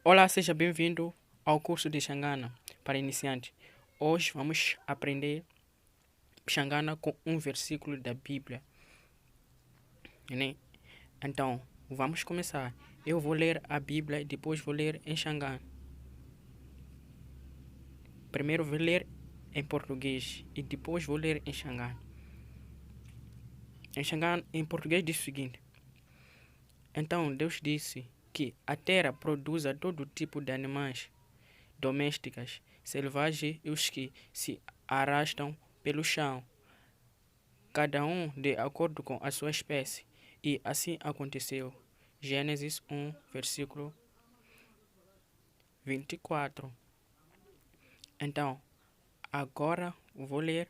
Olá, seja bem-vindo ao curso de Xangana para iniciantes. Hoje vamos aprender Xangana com um versículo da Bíblia, né? Então, vamos começar. Eu vou ler a Bíblia e depois vou ler em Xangana. Primeiro vou ler em português e depois vou ler em Xangana. Em Xangana, em português, diz o seguinte: Então Deus disse que a terra produza todo tipo de animais domésticas, selvagens e os que se arrastam pelo chão, cada um de acordo com a sua espécie. E assim aconteceu. Gênesis 1, versículo 24. Então, agora vou ler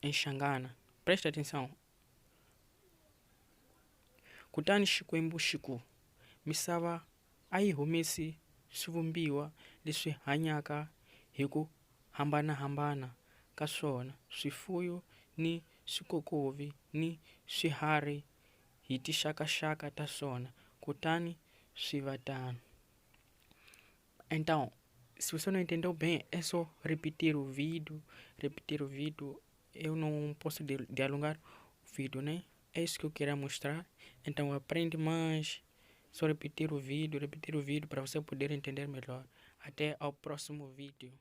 em Xangana. Presta atenção. Kutani Shikwembu Shiku. Misava ai humisi suvumbiwa liswi hanyaka hiku hambana kaswona swifuyo ni swikokovi ni swiharhi hi tixakaxaka ta swona kutani swi va tano. Então, se você não entendeu bem, é só repetir o vídeo. Eu não posso dialogar o vídeo, né? É isso que eu queria mostrar. Então, aprende mais. Só repetir o vídeo para você poder entender melhor. Até ao próximo vídeo.